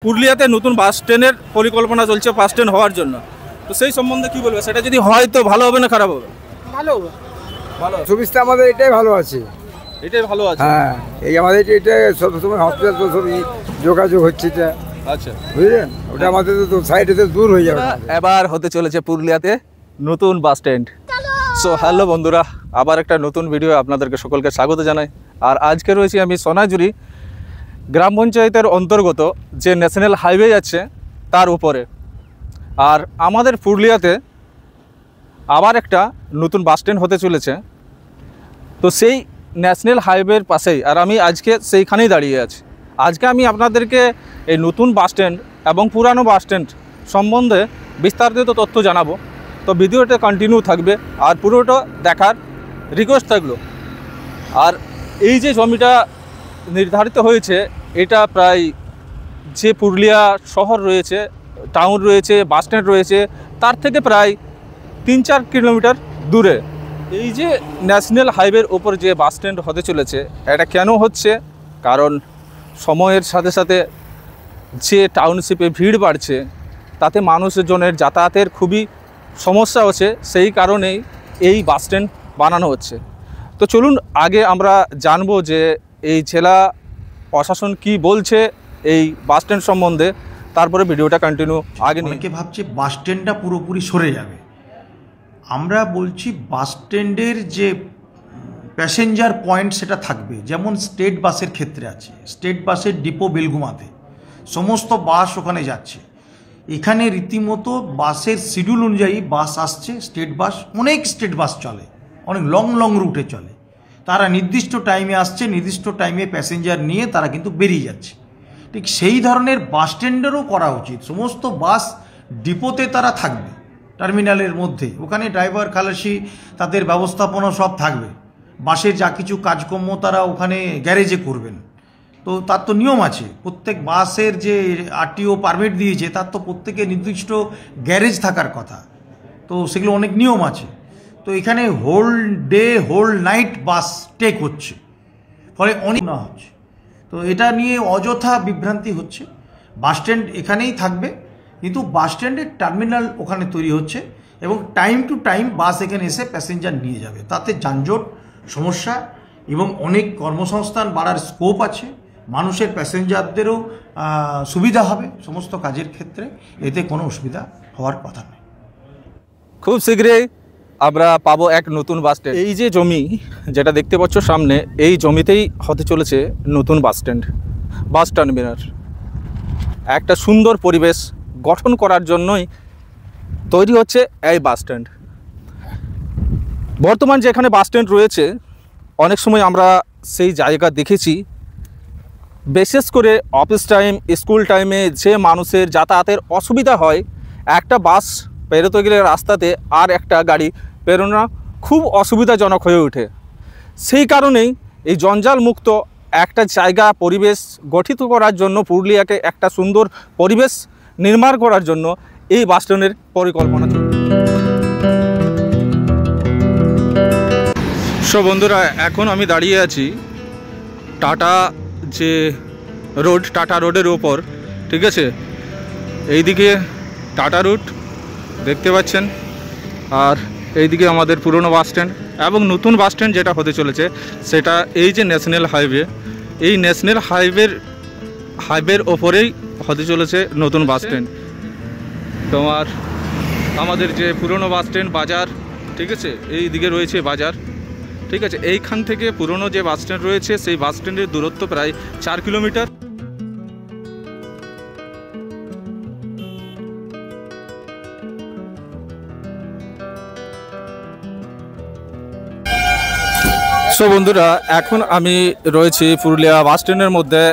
পুরুলিয়াতে নতুন বাস স্ট্যান্ডের পরিকল্পনা চলছে বাস স্ট্যান্ড হওয়ার জন্য। তো সেই সম্বন্ধে কি বলবে? সেটা যদি হয় তো ভালো হবে না খারাপ হবে? ভালো হবে, ভালো সুবিধা আমাদের এটাই ভালো আছে। এটাই ভালো আছে। হ্যাঁ, এই আমাদের এটা সবসময় হসপিটাল তো সবই যোগাযোগ হচ্ছে এটা। আচ্ছা, বুঝলেন, ওটা আমাদের তো সাইডে তো দূর হয়ে যাবে। এবার হতে চলেছে পুরুলিয়াতে নতুন বাস স্ট্যান্ড। সো হ্যালো বন্ধুরা, আবার একটা নতুন ভিডিও আপনাদেরকে সকলকে স্বাগত জানাই। আর আজকে রয়েছি আমি সোনাঝুরি গ্রাম পঞ্চায়েতের অন্তর্গত যে ন্যাশনাল হাইওয়ে আছে তার উপরে। আর আমাদের পুরুলিয়াতে আবার একটা নতুন বাস স্ট্যান্ড হতে চলেছে। তো সেই ন্যাশনাল হাইওয়ের পাশেই আর আমি আজকে সেইখানেই দাঁড়িয়ে আছি। আজকে আমি আপনাদেরকে এই নতুন বাস স্ট্যান্ড এবং পুরানো বাস স্ট্যান্ড সম্বন্ধে বিস্তারিত তথ্য জানাবো। তো ভিডিওটা কন্টিনিউ থাকবে আর পুরোটা দেখার রিকোয়েস্ট থাকলো। আর এই যে জমিটা নির্ধারিত হয়েছে এটা প্রায় যে পুরুলিয়া শহর রয়েছে, টাউন রয়েছে, বাস স্ট্যান্ড রয়েছে তার থেকে প্রায় 3-4 কিলোমিটার দূরে। এই যে ন্যাশনাল হাইওয়ের ওপর যে বাস স্ট্যান্ড হতে চলেছে এটা কেন হচ্ছে? কারণ সময়ের সাথে সাথে যে টাউনশিপে ভিড় বাড়ছে তাতে মানুষজনের যাতায়াতের খুবই সমস্যা হচ্ছে, সেই কারণেই এই বাস স্ট্যান্ড বানানো হচ্ছে। তো চলুন আগে আমরা জানবো যে এই জেলা প্রশাসন কি বলছে এই বাস স্ট্যান্ড সম্বন্ধে, তারপরে ভিডিওটা কন্টিনিউ আগে নিয়ে। অনেকে ভাবছে বাস স্ট্যান্ডটা পুরোপুরি সরে যাবে। আমরা বলছি বাস স্ট্যান্ডের যে প্যাসেঞ্জার পয়েন্ট সেটা থাকবে, যেমন স্টেট বাসের ক্ষেত্রে আছে। স্টেট বাসের ডিপো বেলঘুমাতে, সমস্ত বাস ওখানে যাচ্ছে। এখানে রীতিমতো বাসের শিডিউল অনুযায়ী বাস আসছে। স্টেট বাস, অনেক স্টেট বাস চলে, অনেক লং লং রুটে চলে। তারা নির্দিষ্ট টাইমে আসছে, নির্দিষ্ট টাইমে প্যাসেঞ্জার নিয়ে তারা কিন্তু বেরিয়ে যাচ্ছে। ঠিক সেই ধরনের বাস স্ট্যান্ডেরও করা উচিত। সমস্ত বাস ডিপোতে তারা থাকবে, টার্মিনালের মধ্যে। ওখানে ড্রাইভার খালাসি তাদের ব্যবস্থাপনা সব থাকবে। বাসের যা কিছু কাজকর্ম তারা ওখানে গ্যারেজে করবেন। তো তার তো নিয়ম আছে, প্রত্যেক বাসের যে আরটিও পারমিট দিয়েছে তার তো প্রত্যেকে নির্দিষ্ট গ্যারেজ থাকার কথা। তো সেগুলো অনেক নিয়ম আছে। তো এখানে হোল ডে হোল নাইট বাস টেক হচ্ছে, ফলে অনেক না হচ্ছে। তো এটা নিয়ে অযথা বিভ্রান্তি হচ্ছে। বাস স্ট্যান্ড এখানেই থাকবে, কিন্তু বাস স্ট্যান্ডের টার্মিনাল ওখানে তৈরি হচ্ছে এবং টাইম টু টাইম বাস এখানে এসে প্যাসেঞ্জার নিয়ে যাবে। তাতে যানজট সমস্যা এবং অনেক কর্মসংস্থান বাড়ার স্কোপ আছে। মানুষের প্যাসেঞ্জারদেরও সুবিধা হবে সমস্ত কাজের ক্ষেত্রে। এতে কোনো অসুবিধা হওয়ার কথা নয়। খুব শীঘ্রই আমরা পাবো এক নতুন বাস স্ট্যান্ড। এই যে জমি যেটা দেখতে পাচ্ছ সামনে, এই জমিতেই হতে চলেছে নতুন বাস স্ট্যান্ড, বাস টার্মিনাল। একটা সুন্দর পরিবেশ গঠন করার জন্যই তৈরি হচ্ছে এই বাস স্ট্যান্ড। বর্তমান যেখানে বাস স্ট্যান্ড রয়েছে অনেক সময় আমরা সেই জায়গা দেখেছি, বিশেষ করে অফিস টাইম, স্কুল টাইমে যে মানুষের যাতায়াতের অসুবিধা হয়, একটা বাস পেরোতে গেলে রাস্তাতে আর একটা গাড়ি পেরোনো খুব অসুবিধাজনক হয়ে ওঠে। সেই কারণেই এই জঞ্জাল মুক্ত একটা জায়গা পরিবেশ গঠিত করার জন্য, পুরুলিয়াকে একটা সুন্দর পরিবেশ নির্মাণ করার জন্য এই বাস স্ট্যান্ডের পরিকল্পনা চলছে। সো বন্ধুরা, এখন আমি দাঁড়িয়ে আছি টাটা যে রোড, টাটা রোডের ওপর। ঠিক আছে, এইদিকে টাটা রুট দেখতে পাচ্ছেন, আর এইদিকে আমাদের পুরনো বাস স্ট্যান্ড এবং নতুন বাস স্ট্যান্ড যেটা হতে চলেছে সেটা এই যে ন্যাশনাল হাইওয়ে, এই ন্যাশনাল হাইওয়ের ওপরেই হতে চলেছে নতুন বাস স্ট্যান্ড। তোমার আমাদের যে পুরনো বাস স্ট্যান্ড, বাজার, ঠিক আছে, এই দিকে রয়েছে বাজার। ঠিক আছে, এইখান থেকে পুরনো যে বাস স্ট্যান্ড রয়েছে সেই বাস স্ট্যান্ডের দূরত্ব প্রায় 4 কিলোমিটার। সো বন্ধুরা, এখন আমি রয়েছি পুরুলিয়া বাস স্ট্যান্ডের মধ্যে।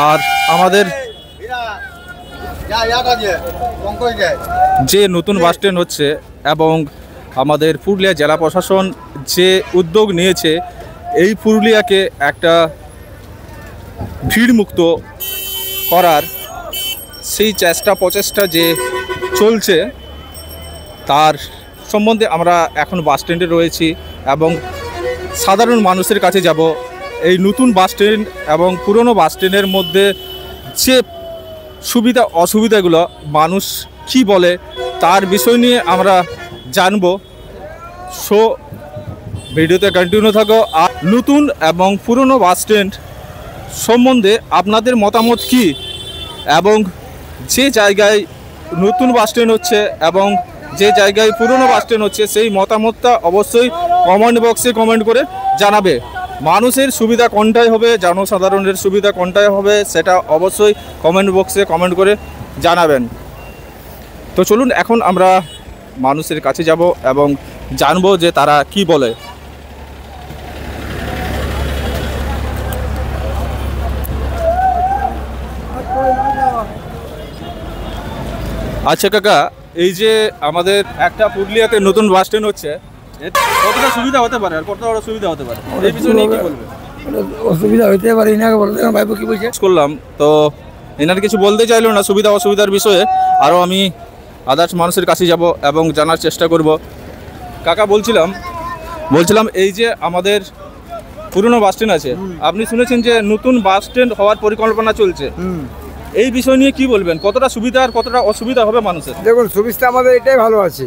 আর আমাদের যে নতুন বাস স্ট্যান্ড হচ্ছে এবং আমাদের পুরুলিয়া জেলা প্রশাসন যে উদ্যোগ নিয়েছে এই পুরুলিয়াকে একটা ভিড়মুক্ত করার, সেই প্রচেষ্টা যে চলছে তার সম্বন্ধে আমরা এখন বাস স্ট্যান্ডে রয়েছি এবং সাধারণ মানুষের কাছে যাব। এই নতুন বাস স্ট্যান্ড এবং পুরনো বাস স্ট্যান্ডের মধ্যে যে সুবিধা অসুবিধাগুলো মানুষ কি বলে তার বিষয় নিয়ে আমরা জানবো। সো ভিডিওতে কন্টিনিউ থাকো। আর নতুন এবং পুরনো বাস স্ট্যান্ড সম্বন্ধে আপনাদের মতামত কি, এবং যে জায়গায় নতুন বাস স্ট্যান্ড হচ্ছে এবং যে জায়গায় পুরনো বাস স্ট্যান্ড হচ্ছে সেই মতামতটা অবশ্যই কমেন্ট বক্সে কমেন্ট করে জানাবে। মানুষের সুবিধা কোনটাই হবে, জনসাধারণের সুবিধা কোনটাই হবে, সেটা অবশ্যই কমেন্ট বক্সে কমেন্ট করে জানাবেন। তো চলুন এখন আমরা মানুষের কাছে যাব এবং জানবো যে তারা কি বলে। আচ্ছা কাকা, এই যে আমাদের একটা পুরুলিয়াতে নতুন বাস স্ট্যান্ড হচ্ছে, কতটা সুবিধা হতে পারে আর কতটা অসুবিধা হতে পারে, এই বিষয়ে নিয়ে কি বলবে? অসুবিধা হইতে পারে না, বলতে ভাইবো কি বলছে করলাম তো এনার কিছু বলতে চাইলো না সুবিধা অসুবিধার বিষয়ে। আরও আমি আদার্স মানুষের কাছে যাব এবং জানার চেষ্টা করব। কাকা বলছিলাম এই যে আমাদের পুরনো বাস স্ট্যান্ড আছে, আপনি শুনেছেন যে নতুন বাস স্ট্যান্ড হওয়ার পরিকল্পনা চলছে, এই বিষয় নিয়ে কি বলবেন? কতটা সুবিধা আর কতটা অসুবিধা হবে মানুষের? দেখুন, সুবিধা আমাদের এটাই ভালো আছে।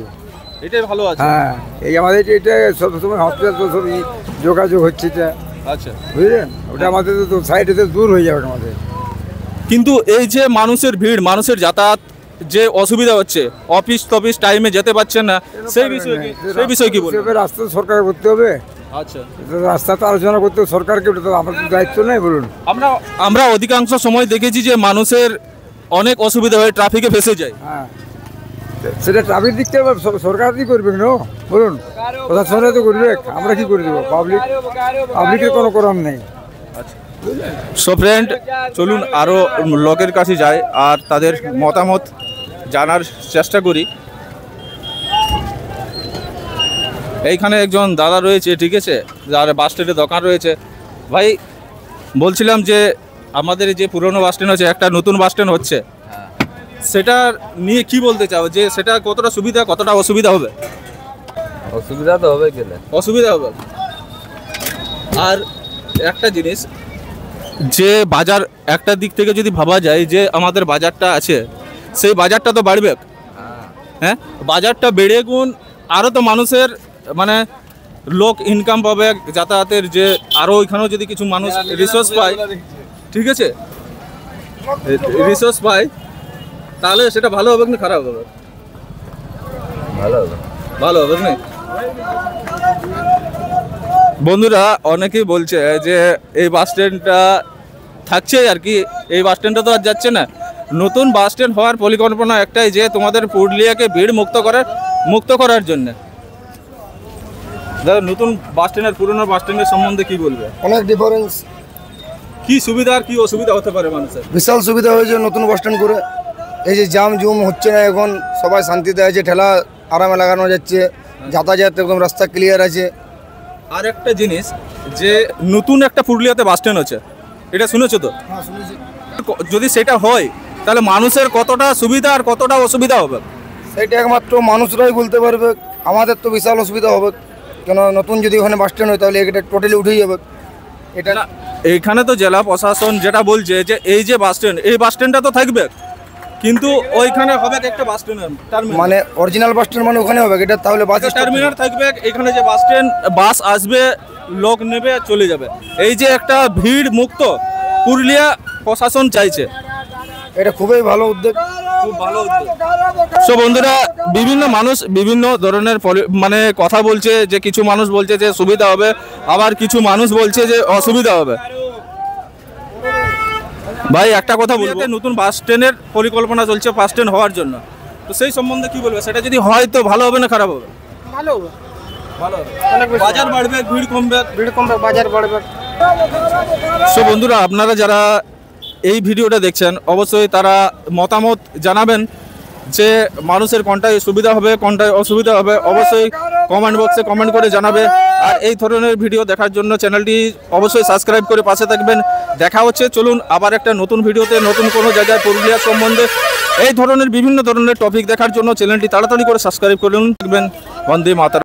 এটাই ভালো আছে। হ্যাঁ, এই আমাদের এটা সবসময় হসপিটাল তো সবই যোগাযোগ হচ্ছে এটা, আচ্ছা বুঝলেন? ওটা আমাদের তো সাইডে তো দূর হয়ে যাবে আমাদের। কিন্তু এই যে মানুষের ভিড়, মানুষের যাতায়াত যে অসুবিধা হচ্ছে, অফিস টফিস টাইমে যেতে পারছেন না, সেই বিষয়ে কি বলবেন? রাস্তা তো সরকার করতে হবে। আচ্ছা, রাস্তা তো আলোচনা করতে হবে সরকারকে, ওটা তো আমাদের তো দায়িত্ব নেই। বলুন, আমরা অধিকাংশ সময় দেখেছি যে মানুষের অনেক অসুবিধা হয়, ট্রাফিকে ফেসে যায়। হ্যাঁ, সেটা ট্রাফিক দিক থেকে সরকারই করবে না, বলুন, প্রশাসনে তো করবে, আমরা কি করে দেবো? পাবলিকের কোনো করার নেই। সো ফ্রেন্ড, চলুন আরও লোকের কাছে যাই আর তাদের মতামত জানার চেষ্টা করি। এইখানে একজন দাদা রয়েছে, ঠিক আছে, যার বাস স্ট্যান্ডে দোকান রয়েছে। ভাই বলছিলাম যে আমাদের যে পুরনো বাস স্ট্যান্ড আছে, একটা নতুন বাস স্ট্যান্ড হচ্ছে, সেটা নিয়ে কি বলতে চাও? যে সেটা কতটা সুবিধা কতটা অসুবিধা হবে? অসুবিধা তো হবে, গেলে অসুবিধা হবে। আর একটা জিনিস, যে বাজার একটা দিক থেকে যদি ভাবা যায় যে আমাদের বাজারটা আছে, সেই বাজারটা তো বাড়বে। হ্যাঁ, বাজারটা বেড়ে গুণ আরও তো মানুষের মানে লোক ইনকাম পাবে, যাতায়াতের যে আরও ওইখানেও যদি কিছু মানুষ রিসোর্স পায়, ঠিক আছে, রিসোর্স পায়, তাহলে সেটা ভালো হবে না খারাপ হবে? ভালো হবে, ভালো হবে না। বন্ধুরা অনেকেই বলছে যে এই বাস স্ট্যান্ডটা থাকছে আর কি, এই বাস স্ট্যান্ডটা তো আর যাচ্ছে না। নতুন বাস স্ট্যান্ড হওয়ার পরিকল্পনা একটাই, যে তোমাদের পুরুলিয়াকে ভিড় মুক্ত করার জন্য। দাদা, নতুন বাস স্ট্যান্ড আর পুরনো বাস স্ট্যান্ডের সম্বন্ধে কি বলবে? অনেক ডিফারেন্স, কি সুবিধা আর কি অসুবিধা হতে পারে মানুষের? বিশাল সুবিধা হয়েছে নতুন বাস স্ট্যান্ড করে। এই যে জাম জুম হচ্ছে না, এখন সবাই শান্তিতে আছে, ঠেলা আরামে লাগানো যাচ্ছে, যাতায়াত একদম রাস্তা ক্লিয়ার আছে। আর একটা জিনিস, যে নতুন একটা পুরুলিয়াতে বাস স্ট্যান্ড আছে, এটা শুনেছো তো? যদি সেটা হয় তাহলে মানুষের কতটা সুবিধা আর কতটা অসুবিধা হবে, সেটা একমাত্র মানুষরাই বলতে পারবে। আমাদের তো বিশাল অসুবিধা হবে, কেন নতুন যদি ওখানে বাস স্ট্যান্ড হয় তাহলে এটা টোটালি উঠেই যাবে। এটা না, এইখানে তো জেলা প্রশাসন যেটা বলছে যে এই যে বাস স্ট্যান্ড, এই বাস স্ট্যান্ডটা তো থাকবে, কিন্তু ওইখানে হবে একটা বাস টার্মিনাল, মানে অরিজিনাল বাস স্ট্যান্ড মানে ওখানে হবে এটা, তাহলে বাস টার্মিনাল থাকবে। এখানে যে বাস স্ট্যান্ড, বাস আসবে, লোক নেবে, চলে যাবে। এই যে একটা ভিড় মুক্ত পুরুলিয়া প্রশাসন চাইছে, এটা খুবই ভালো উদ্যোগ, খুব ভালো উদ্যোগ। সো বন্ধুরা, বিভিন্ন মানুষ বিভিন্ন ধরনের মানে কথা বলছে, যে কিছু মানুষ বলছে যে সুবিধা হবে, আবার কিছু মানুষ বলছে যে অসুবিধা হবে। ভাই একটা কথা বলতে, নতুন বাস স্ট্যান্ডের পরিকল্পনা চলছে বাস স্ট্যান্ড হওয়ার জন্য, তো সেই সম্বন্ধে কি বলবে? সেটা যদি হয় তো ভালো হবে না খারাপ হবে? ভালো হবে, ভালো হবে। বাজার বাড়বে, ভিড় কমবে, বাজার বাড়বে। সো বন্ধুরা, আপনারা যারা এই ভিডিওটা দেখছেন অবশ্যই তারা মতামত জানাবেন যে মানুষের কোনটায় সুবিধা হবে কোনটায় অসুবিধা হবে, অবশ্যই কমেন্ট বক্সে কমেন্ট করে জানাবে। আর এই ধরনের ভিডিও দেখার জন্য চ্যানেলটি অবশ্যই সাবস্ক্রাইব করে পাশে থাকবেন। দেখা হচ্ছে, চলুন আবার একটা নতুন ভিডিওতে, নতুন কোনো জায়গায় পুরুলিয়া সম্বন্ধে এই ধরনের বিভিন্ন ধরনের টপিক দেখার জন্য চ্যানেলটি তাড়াতাড়ি করে সাবস্ক্রাইব করুন। থাকবেন। বন্দে মাতরম।